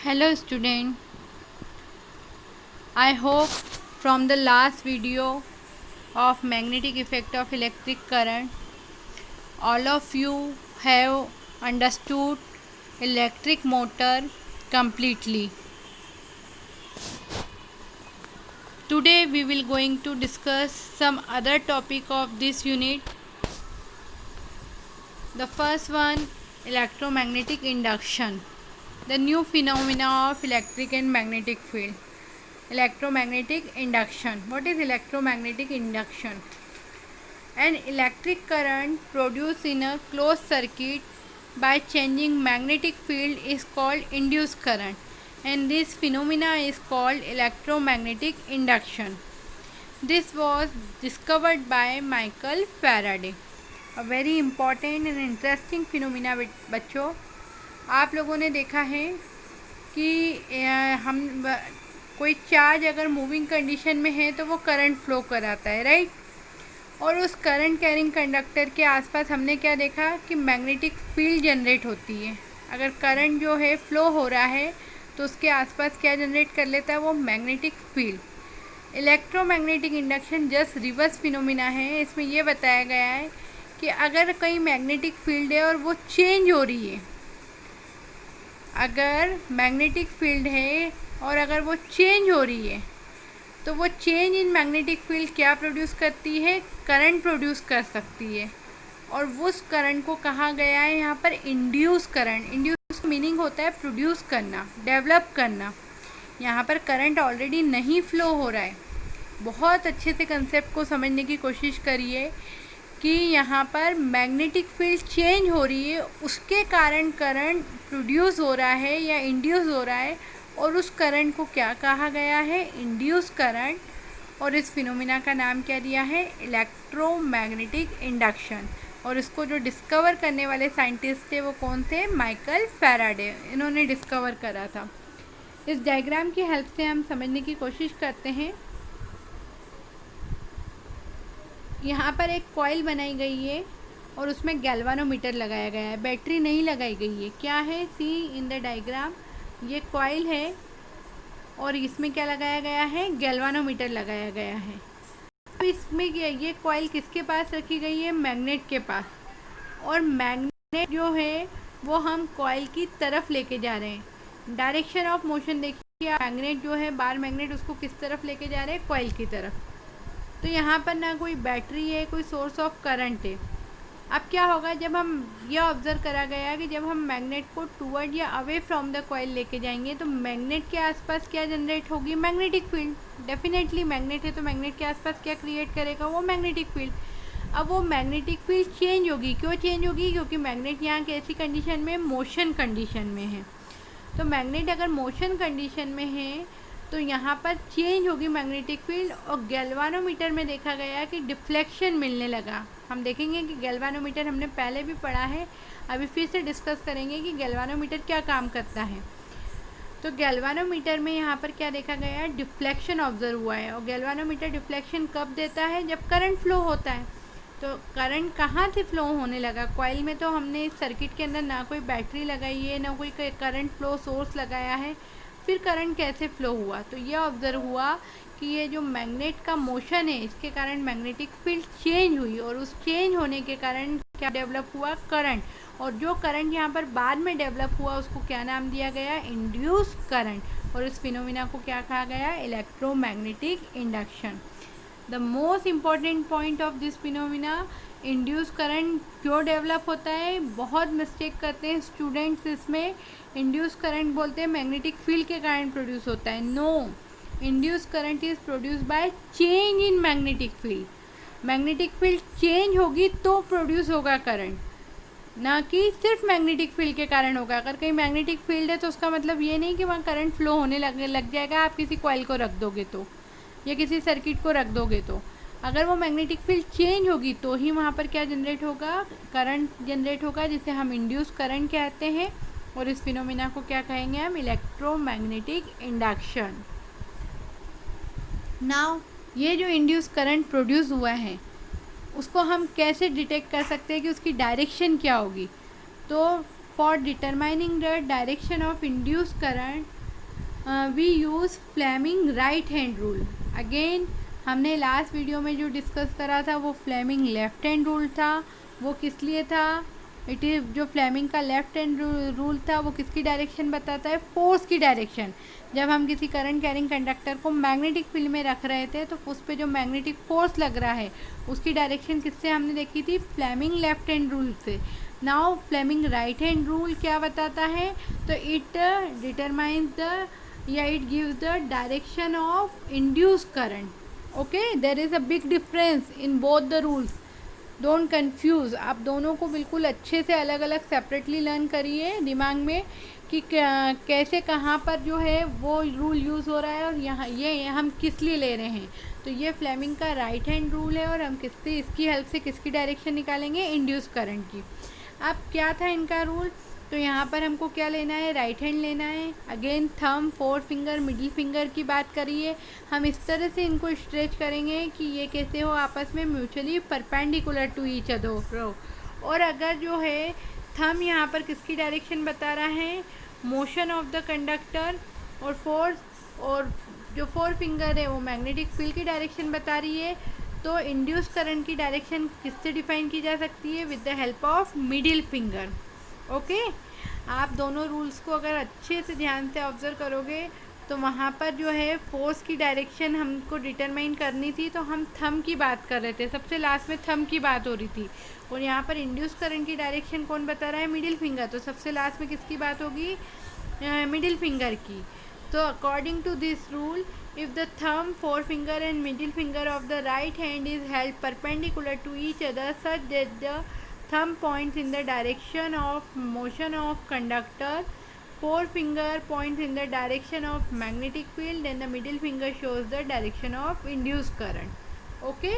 Hello student, I hope from the last video of magnetic effect of electric current all of you have understood electric motor completely. Today we will going to discuss some other topic of this unit. The first one, electromagnetic induction, the new phenomena of electric and magnetic field. Electromagnetic induction. What is electromagnetic induction? An electric current produced in a closed circuit by changing magnetic field is called induced current, and this phenomena is called electromagnetic induction. This was discovered by Michael Faraday. A very important and interesting phenomena बच्चों, आप लोगों ने देखा है कि हम कोई charge अगर मूविंग कंडीशन में है तो वो करंट फ्लो कराता है, राइट। और उस करंट कैरिंग कंडक्टर के आसपास हमने क्या देखा कि मैग्नेटिक फील्ड जनरेट होती है। अगर करंट जो है फ्लो हो रहा है तो उसके आसपास क्या जनरेट कर लेता है, वो magnetic field. Electromagnetic induction just reverse phenomena है। इसमें यह बताया गया है कि अगर कहीं मैग्नेटिक फील्ड है और वो चेंज हो रही है, अगर मैग्नेटिक फील्ड है और अगर वो चेंज हो रही है तो वो चेंज इन मैग्नेटिक फील्ड क्या प्रोड्यूस करती है, करंट प्रोड्यूस कर सकती है। और उस करंट को कहा गया है यहाँ पर इंड्यूस करंट। इंड्यूस मीनिंग होता है प्रोड्यूस करना, डेवलप करना। यहाँ पर करंट ऑलरेडी नहीं फ्लो हो रहा है। बहुत अच्छे से कंसेप्ट को समझने की कोशिश करिए कि यहाँ पर मैग्नेटिक फील्ड चेंज हो रही है, उसके कारण करंट प्रोड्यूस हो रहा है या इंड्यूस हो रहा है, और उस करंट को क्या कहा गया है, इंड्यूस करंट। और इस फिनोमिना का नाम क्या दिया है, इलेक्ट्रोमैग्नेटिक इंडक्शन। और इसको जो डिस्कवर करने वाले साइंटिस्ट थे वो कौन थे, माइकल फैराडे। इन्होंने डिस्कवर करा था। इस डायग्राम की हेल्प से हम समझने की कोशिश करते हैं। यहाँ पर एक कॉइल बनाई गई है और उसमें गैल्वानोमीटर लगाया गया है, बैटरी नहीं लगाई गई है। क्या है, सी इन द डायग्राम, ये कॉइल है और इसमें क्या लगाया गया है, गैल्वानोमीटर लगाया गया है। अब इसमें ये कॉइल किसके पास रखी गई है, मैग्नेट के पास। और मैग्नेट जो है वो हम कॉइल की तरफ लेके जा रहे हैं। डायरेक्शन ऑफ मोशन देखिए, मैग्नेट जो है बार मैग्नेट उसको किस तरफ लेके जा रहे हैं, कॉइल की तरफ। तो यहाँ पर ना कोई बैटरी है, कोई सोर्स ऑफ करंट है। अब क्या होगा, जब हम ये ऑब्ज़र्व करा गया कि जब हम मैग्नेट को टूवर्ड या अवे फ्रॉम द कॉइल लेके जाएंगे तो मैग्नेट के आसपास क्या जनरेट होगी, मैग्नेटिक फील्ड। डेफिनेटली मैग्नेट है तो मैग्नेट के आसपास क्या क्रिएट करेगा, वो मैग्नेटिक फील्ड। अब वो मैग्नेटिक फील्ड चेंज होगी। क्यों चेंज होगी, क्योंकि मैग्नेट यहाँ कैसी कंडीशन में, मोशन कंडीशन में है। तो मैग्नेट अगर मोशन कंडीशन में है तो यहाँ पर चेंज होगी मैग्नेटिक फील्ड। और गैल्वानोमीटर में देखा गया कि डिफ्लेक्शन मिलने लगा। हम देखेंगे कि गैल्वानोमीटर हमने पहले भी पढ़ा है, अभी फिर से डिस्कस करेंगे कि गैल्वानोमीटर क्या काम करता है। तो गैल्वानोमीटर में यहाँ पर क्या देखा गया है, डिफ्लेक्शन ऑब्जर्व हुआ है। और गैल्वानोमीटर डिफ्लेक्शन कब देता है, जब करंट फ्लो होता है। तो करंट कहाँ से फ्लो होने लगा, कॉइल में तो हमने इस सर्किट के अंदर ना कोई बैटरी लगाई है, ना कोई करंट फ्लो सोर्स लगाया है। फिर करंट कैसे फ्लो हुआ, तो ये ऑब्ज़र्व हुआ कि ये जो मैग्नेट का मोशन है इसके कारण मैग्नेटिक फील्ड चेंज हुई, और उस चेंज होने के कारण क्या डेवलप हुआ, करंट। और जो करंट यहाँ पर बाद में डेवलप हुआ उसको क्या नाम दिया गया, इंड्यूस करंट। और इस फिनोमिना को क्या कहा गया, electromagnetic induction. The most important point of this phenomena, induce current क्यों डेवलप होता है। बहुत मिस्टेक करते हैं स्टूडेंट्स इसमें, इंड्यूस करंट बोलते हैं मैग्नेटिक फील्ड के कारण प्रोड्यूस होता है। No, induce current is produce by change in magnetic field. Magnetic field change होगी तो प्रोड्यूस होगा करंट, ना कि सिर्फ मैग्नेटिक फील्ड के कारण होगा। अगर कहीं मैग्नेटिक फील्ड है तो उसका मतलब ये नहीं कि वहाँ करंट फ्लो होने लग जाएगा आप किसी कॉइल को रख दोगे तो, या किसी सर्किट को रख दोगे तो। अगर वो मैग्नेटिक फील्ड चेंज होगी तो ही वहाँ पर क्या जनरेट होगा, करंट जनरेट होगा, जिसे हम इंड्यूस करंट कहते हैं। और इस फिनोमिना को क्या कहेंगे हम, इलेक्ट्रोमैग्नेटिक इंडक्शन। नाउ ये जो इंड्यूस करंट प्रोड्यूस हुआ है उसको हम कैसे डिटेक्ट कर सकते हैं कि उसकी डायरेक्शन क्या होगी। तो for determining the direction of induce current we use Fleming right hand rule. Again हमने लास्ट वीडियो में जो डिस्कस करा था वो फ्लेमिंग लेफ्ट हैंड रूल था। वो किस लिए था? इट इज़ जो फ्लेमिंग का लेफ्ट हैंड रूल था वो किसकी डायरेक्शन बताता है? फोर्स की डायरेक्शन। जब हम किसी करंट कैरिंग कंडक्टर को मैग्नेटिक फील्ड में रख रहे थे तो उस पर जो मैग्नेटिक फोर्स लग रहा है उसकी डायरेक्शन किससे हमने देखी थी? फ्लेमिंग लेफ्ट हैंड रूल से। Now Fleming right hand rule क्या बताता है? तो इट डिटरमाइंस द या it gives the direction of induce current. Okay, there is a big difference in both the rules, don't confuse. आप दोनों को बिल्कुल अच्छे से अलग अलग सेपरेटली लर्न करिए दिमाग में कि कैसे कहाँ पर जो है वो रूल यूज़ हो रहा है और यहाँ ये हम किस लिए ले रहे हैं। तो ये फ्लेमिंग का राइट हैंड रूल है और हम किससे इसकी हेल्प से किसकी डायरेक्शन निकालेंगे? इंड्यूस करंट की। अब क्या था इनका रूल? तो यहाँ पर हमको क्या लेना है? राइट हैंड लेना है। Again thumb, four finger, middle finger की बात करिए। हम इस तरह से इनको स्ट्रेच करेंगे कि ये कैसे हो? आपस में mutually perpendicular to each other. और अगर जो है थंब यहाँ पर किसकी डायरेक्शन बता रहा है? मोशन ऑफ द कंडक्टर, और फोर्स और जो फोर फिंगर है वो मैग्नेटिक फील्ड की डायरेक्शन बता रही है। तो इंड्यूस करंट की डायरेक्शन किससे डिफाइन की जा सकती है? With the help of middle finger. Okay, आप दोनों रूल्स को अगर अच्छे से ध्यान से ऑब्जर्व करोगे तो वहाँ पर जो है फोर्स की डायरेक्शन हमको डिटरमाइन करनी थी तो हम थंब की बात कर रहे थे, सबसे लास्ट में थंब की बात हो रही थी। और यहाँ पर इंड्यूस करंट की डायरेक्शन कौन बता रहा है? Middle finger. तो सबसे लास्ट में किसकी बात होगी? मिडिल फिंगर की। तो according to this rule, if the thumb, forefinger and middle finger of the right hand is held perpendicular to each other such that the thumb points in the direction of motion of conductor, forefinger points in the direction of magnetic field and the middle finger shows the direction of induced current। okay,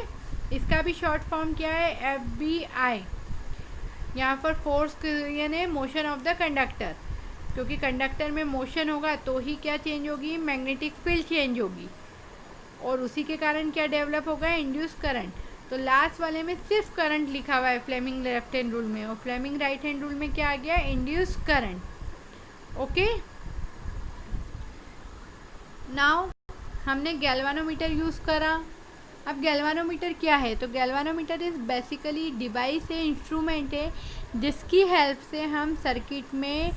इसका भी short form क्या है? FBI। यहाँ पर force यानी motion of the conductor, क्योंकि conductor में motion होगा तो ही क्या चेंज होगी? मैग्नेटिक फील्ड चेंज होगी और उसी के कारण क्या डेवलप होगा? Induce current. तो लास्ट वाले में सिर्फ करंट लिखा हुआ है फ्लेमिंग लेफ्ट हैंड रूल में, और फ्लेमिंग राइट हैंड रूल में क्या आ गया? Induce current. ओके, नाउ हमने गैल्वानोमीटर यूज़ करा। अब गैल्वानोमीटर क्या है? तो गैल्वानोमीटर इज़ बेसिकली डिवाइस है, इंस्ट्रूमेंट है जिसकी हेल्प से हम सर्किट में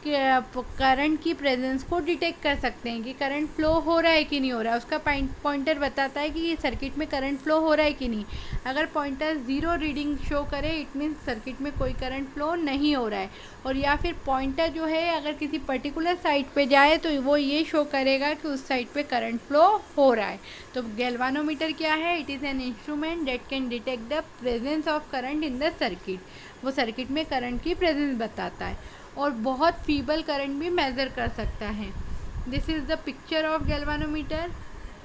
करंट की प्रेजेंस को डिटेक्ट कर सकते हैं कि करंट फ्लो हो रहा है कि नहीं हो रहा है। उसका पॉइंटर बताता है कि ये सर्किट में करंट फ्लो हो रहा है कि नहीं। अगर पॉइंटर 0 रीडिंग शो करे इट मीन्स सर्किट में कोई करंट फ्लो नहीं हो रहा है। और या फिर पॉइंटर जो है अगर किसी पर्टिकुलर साइड पे जाए तो वो ये शो करेगा कि उस साइड पे करंट फ्लो हो रहा है। तो गैल्वानोमीटर क्या है? It is an instrument that can detect the presence of current in the circuit. वो सर्किट में करंट की प्रेजेंस बताता है और बहुत फीबल करंट भी मेज़र कर सकता है। This is the picture of galvanometer.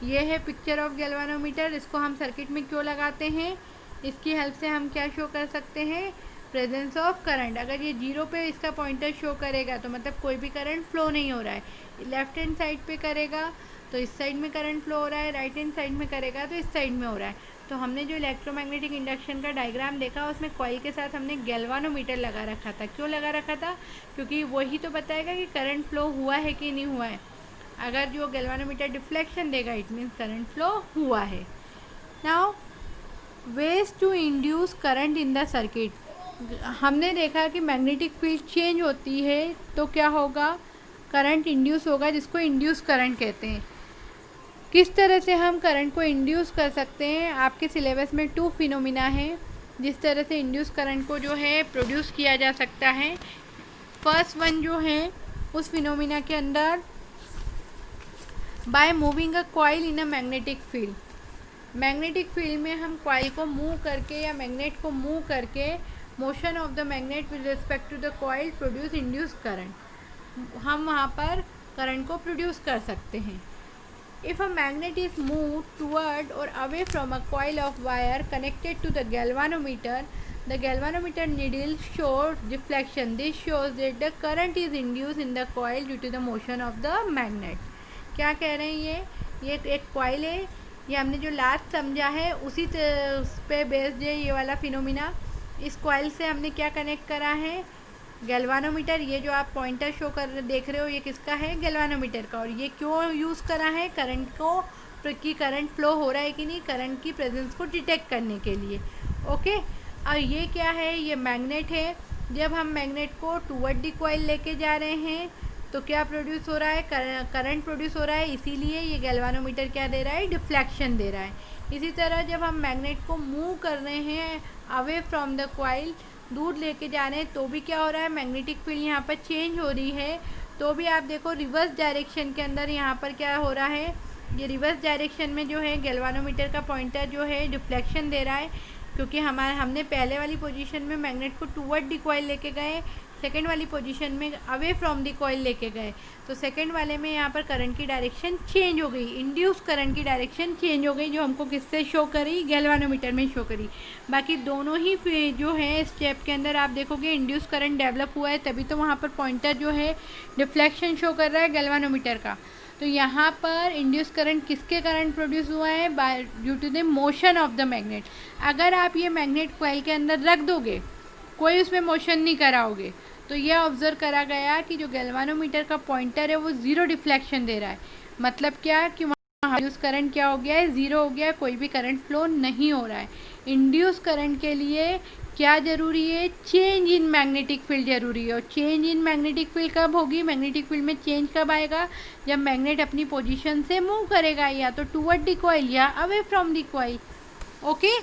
ये है पिक्चर ऑफ गैल्वानोमीटर। इसको हम सर्किट में क्यों लगाते हैं? इसकी हेल्प से हम क्या शो कर सकते हैं? Presence of current. अगर ये 0 पे इसका पॉइंटर शो करेगा तो मतलब कोई भी करंट फ्लो नहीं हो रहा है। लेफ्ट हैंड साइड पे करेगा तो इस साइड में करंट फ्लो हो रहा है, राइट हैंड साइड में करेगा तो इस साइड में हो रहा है। तो हमने जो इलेक्ट्रोमैग्नेटिक इंडक्शन का डायग्राम देखा उसमें कॉइल के साथ हमने गैल्वानोमीटर लगा रखा था। क्यों लगा रखा था? क्योंकि वही तो बताएगा कि करंट फ्लो हुआ है कि नहीं हुआ है। अगर जो गैल्वानोमीटर डिफ्लेक्शन देगा इट मीन्स करंट फ्लो हुआ है। Now ways to induce current in the circuit. हमने देखा कि मैग्नेटिक फील्ड चेंज होती है तो क्या होगा? करंट इंड्यूस होगा, जिसको इंड्यूस करंट कहते हैं। किस तरह से हम करंट को इंड्यूस कर सकते हैं? आपके सिलेबस में 2 फिनोमिना है जिस तरह से इंड्यूस करंट को जो है प्रोड्यूस किया जा सकता है। फर्स्ट वन जो है उस फिनोमिना के अंदर by moving a coil in a magnetic field. Magnetic field में हम कॉइल को मूव करके या मैग्नेट को मूव करके motion of the magnet with respect to the coil produce induce current. हम वहाँ पर करंट को प्रोड्यूस कर सकते हैं। If a magnet is moved toward or away from a coil of wire connected to the galvanometer needle shows deflection. This shows that the current is induced in the coil due to the motion of the magnet. क्या कह रहे हैं? ये एक coil है, ये हमने जो लास्ट समझा है उसी पे बेस्ड है ये वाला फिनोमिना। इस कॉइल से हमने क्या कनेक्ट करा है? गैल्वानोमीटर, ये जो आप पॉइंटर शो कर देख रहे हो ये किसका है, गैल्वानोमीटर का। और ये क्यों यूज़ करा है, करंट को, कि करंट फ्लो हो रहा है कि नहीं, करंट की प्रेजेंस को डिटेक्ट करने के लिए। ओके, और ये क्या है, ये मैग्नेट है। जब हम मैग्नेट को टूवर्ड द कॉइल लेके जा रहे हैं तो क्या प्रोड्यूस हो रहा है, करंट प्रोड्यूस हो रहा है, इसीलिए ये गैल्वानोमीटर क्या दे रहा है, डिफ्लेक्शन दे रहा है। इसी तरह जब हम मैग्नेट को मूव कर रहे हैं अवे फ्रॉम द कॉइल, दूर लेके जा रहे हैं, तो भी क्या हो रहा है, मैग्नेटिक फील्ड यहाँ पर चेंज हो रही है। तो भी आप देखो रिवर्स डायरेक्शन के अंदर यहाँ पर क्या हो रहा है, ये रिवर्स डायरेक्शन में जो है गैल्वानोमीटर का पॉइंटर जो है डिफ्लेक्शन दे रहा है, क्योंकि हमने पहले वाली पोजीशन में मैग्नेट को टूवर्ड द कॉइल लेके गए, सेकेंड वाली पोजीशन में अवे फ्रॉम द कॉइल लेके गए, तो सेकेंड वाले में यहाँ पर करंट की डायरेक्शन चेंज हो गई, इंड्यूस करंट की डायरेक्शन चेंज हो गई, जो हमको किससे शो करी, गैल्वानोमीटर में शो करी। बाकी दोनों ही जो है स्टेप के अंदर आप देखोगे इंड्यूस करंट डेवलप हुआ है, तभी तो वहाँ पर पॉइंटर जो है डिफ्लेक्शन शो कर रहा है गैल्वानोमीटर का। तो यहाँ पर इंड्यूस करंट किसके करंट प्रोड्यूस हुआ है, by due to the motion of the magnet. अगर आप ये मैग्नेट कॉइल के अंदर रख दोगे, कोई उसमें मोशन नहीं कराओगे, तो यह ऑब्जर्व करा गया कि जो गैल्वानोमीटर का पॉइंटर है वो ज़ीरो डिफ्लेक्शन दे रहा है। मतलब क्या कि वहाँ इंड्यूस करंट क्या हो गया है, ज़ीरो हो गया है, कोई भी करंट फ्लो नहीं हो रहा है। इंड्यूस करंट के लिए क्या ज़रूरी है, चेंज इन मैग्नेटिक फील्ड ज़रूरी है। और चेंज इन मैग्नेटिक फील्ड कब होगी, मैग्नेटिक फील्ड में चेंज कब आएगा, जब मैग्नेट अपनी पोजीशन से मूव करेगा, या तो टूवर्ड द कॉइल या away from the coil. Okay,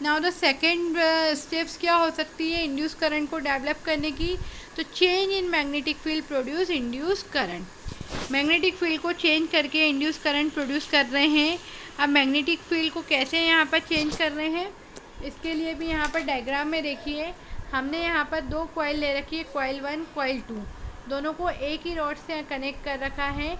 now the second steps क्या हो सकती है इंड्यूस करंट को डेवलप करने की, तो change in magnetic field produce induce current. Magnetic field को चेंज करके इंड्यूस करंट प्रोड्यूस कर रहे हैं। अब मैग्नेटिक फील्ड को कैसे यहाँ पर चेंज कर रहे हैं, इसके लिए भी यहाँ पर डायग्राम में देखिए, हमने यहाँ पर दो कॉइल ले रखी है, कॉइल 1 कॉइल 2, दोनों को एक ही रॉड से कनेक्ट कर रखा है।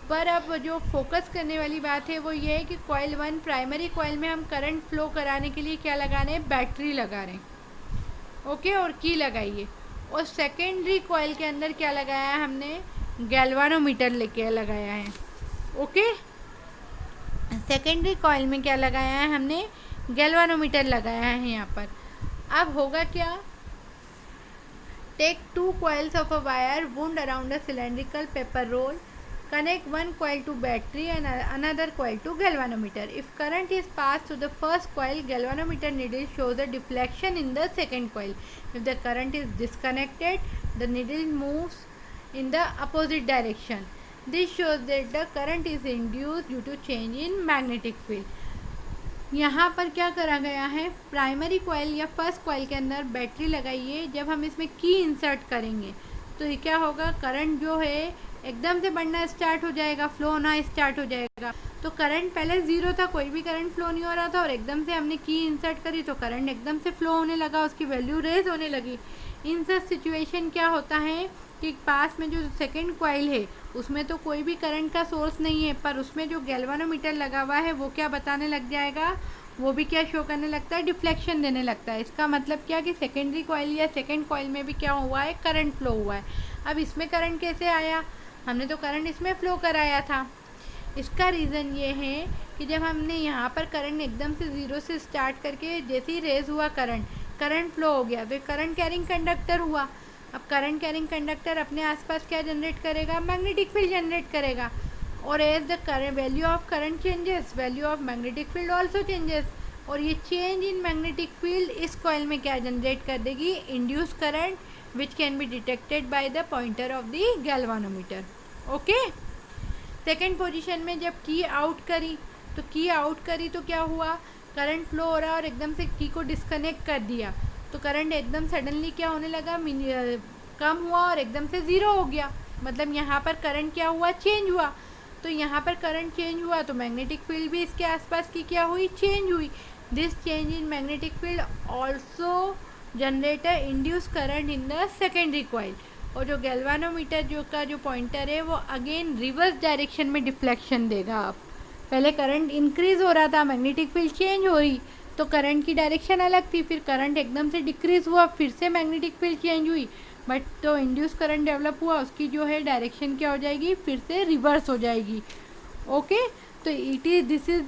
पर अब जो फोकस करने वाली बात है वो ये है कि कॉइल 1 प्राइमरी कॉइल में हम करंट फ्लो कराने के लिए क्या लगा रहे हैं, बैटरी लगा रहे हैं। ओके, और की लगाइए। और सेकेंडरी कॉइल के अंदर क्या लगाया है हमने, गैल्वानोमीटर लेके लगाया है। ओके, सेकेंडरी कॉइल में क्या लगाया है हमने, गैल्वानोमीटर लगाया है यहाँ पर। अब होगा क्या, take 2 coils of a wire wound around a cylindrical paper roll, connect one coil to battery and another coil to galvanometer. If current is passed to the first coil, galvanometer needle shows a deflection in the second coil. If the current is disconnected, the needle moves in the opposite direction. This shows that the current is induced due to change in magnetic field. यहाँ पर क्या करा गया है, primary coil या first coil के अंदर battery लगाइए। जब हम इसमें की इंसर्ट करेंगे तो ये क्या होगा, करंट जो है एकदम से बढ़ना स्टार्ट हो जाएगा, फ्लो होना स्टार्ट हो जाएगा। तो करंट पहले ज़ीरो था, कोई भी करंट फ्लो नहीं हो रहा था, और एकदम से हमने की इंसर्ट करी तो करंट एकदम से फ्लो होने लगा, उसकी वैल्यू रेज होने लगी। इन सब सिचुएशन क्या होता है कि पास में जो सेकेंड कॉइल है उसमें तो कोई भी करंट का सोर्स नहीं है, पर उसमें जो गैल्वानोमीटर लगा हुआ है वो क्या बताने लग जाएगा, वो भी क्या शो करने लगता है, डिफ्लेक्शन देने लगता है। इसका मतलब क्या कि सेकेंडरी कॉइल या सेकेंड कॉइल में भी क्या हुआ है, करंट फ्लो हुआ है। अब इसमें करंट कैसे आया, हमने तो करंट इसमें फ्लो कराया था। इसका रीज़न ये है कि जब हमने यहाँ पर करंट एकदम से ज़ीरो से स्टार्ट करके जैसे ही रेज हुआ करंट फ्लो हो गया, तो करंट कैरिंग कंडक्टर हुआ। अब करंट कैरिंग कंडक्टर अपने आसपास क्या जनरेट करेगा, मैग्नेटिक फील्ड जनरेट करेगा। और as the value of current changes, value of magnetic field also changes. और ये चेंज इन मैग्नेटिक फील्ड इस कॉइल में क्या जनरेट कर देगी, induce current, which can be detected by the pointer of the galvanometer. Okay, second position में जब की आउट करी तो क्या हुआ, करंट फ्लो हो रहा है और एकदम से की को डिस्कनेक्ट कर दिया, तो करंट एकदम सडनली क्या होने लगा, कम हुआ और एकदम से ज़ीरो हो गया। मतलब यहाँ पर करंट क्या हुआ, चेंज हुआ। तो यहाँ पर करंट चेंज हुआ तो मैग्नेटिक फील्ड भी इसके आसपास की क्या हुई, चेंज हुई। This change in magnetic field also generator induce current in the secondary coil. और जो गैल्वानोमीटर जो पॉइंटर है वो अगेन रिवर्स डायरेक्शन में डिफ्लेक्शन देगा। आप पहले करंट इंक्रीज हो रहा था, मैग्नेटिक फील्ड चेंज हो रही, तो करंट की डायरेक्शन अलग थी, फिर करंट एकदम से डिक्रीज हुआ, फिर से मैग्नेटिक फील्ड चेंज हुई, बट तो इंड्यूस करंट डेवलप हुआ, उसकी जो है डायरेक्शन क्या हो जाएगी, फिर से रिवर्स हो जाएगी। ओके, तो this is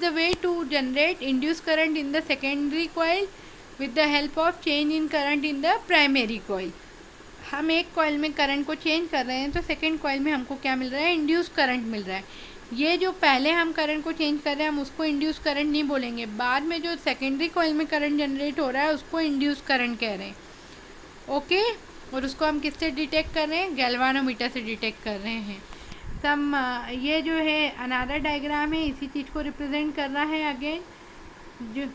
the way to generate induce current in the secondary coil with the help of change in current in the primary coil. हम एक कॉइल में करंट को चेंज कर रहे हैं तो सेकेंड कॉइल में हमको क्या मिल रहा है, इंड्यूस करंट मिल रहा है। ये जो पहले हम करंट को चेंज कर रहे हैं हम उसको इंड्यूस करंट नहीं बोलेंगे, बाद में जो सेकेंडरी कॉइल में करंट जनरेट हो रहा है उसको इंड्यूस करंट कह रहे हैं। ओके, और उसको हम किससे डिटेक्ट कर रहे हैं, गैल्वानोमीटर से डिटेक्ट कर रहे हैं। सम ये जो है अनादर डायग्राम है, इसी चीज़ को रिप्रेजेंट कर रहा है अगेन, जो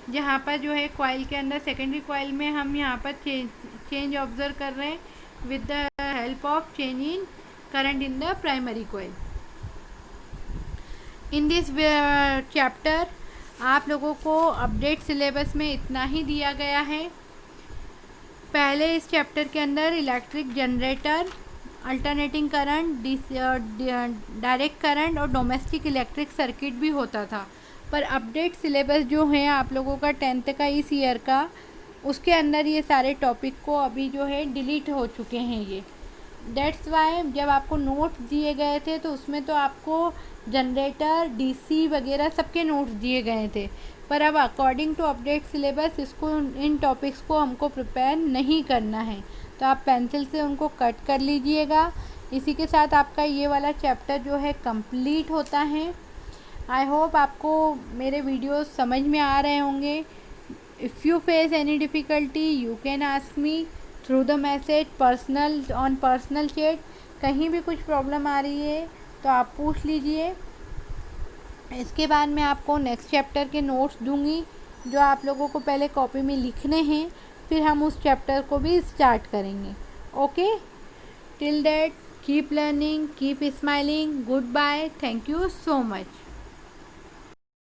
जहाँ पर जो है कॉइल के अंदर सेकेंडरी कॉइल में हम यहाँ पर चेंज ऑब्जर्व कर रहे हैं with the help of change in current in the primary coil. In this chapter आप लोगों को अपडेट सिलेबस में इतना ही दिया गया है। पहले इस चैप्टर के अंदर electric generator, alternating current, direct current और डोमेस्टिक इलेक्ट्रिक सर्किट भी होता था, पर अपडेट सिलेबस जो है आप लोगों का 10th का इस ईयर का, उसके अंदर ये सारे टॉपिक को अभी जो है डिलीट हो चुके हैं ये। दैट्स वाई जब आपको नोट्स दिए गए थे तो उसमें तो आपको जनरेटर, डीसी वगैरह सबके नोट्स दिए गए थे, पर अब अकॉर्डिंग टू अपडेट सिलेबस इसको, इन टॉपिक्स को हमको प्रिपेयर नहीं करना है, तो आप पेंसिल से उनको कट कर लीजिएगा। इसी के साथ आपका ये वाला चैप्टर जो है कंप्लीट होता है। आई होप आपको मेरे वीडियोस समझ में आ रहे होंगे। If you face any difficulty you can ask me through the message personal, on personal chat. कहीं भी कुछ प्रॉब्लम आ रही है तो आप पूछ लीजिए। इसके बाद मैं आपको नेक्स्ट चैप्टर के नोट्स दूंगी जो आप लोगों को पहले कॉपी में लिखने हैं, फिर हम उस चैप्टर को भी स्टार्ट करेंगे। Okay, till that keep learning, keep smiling, good bye, thank you so much.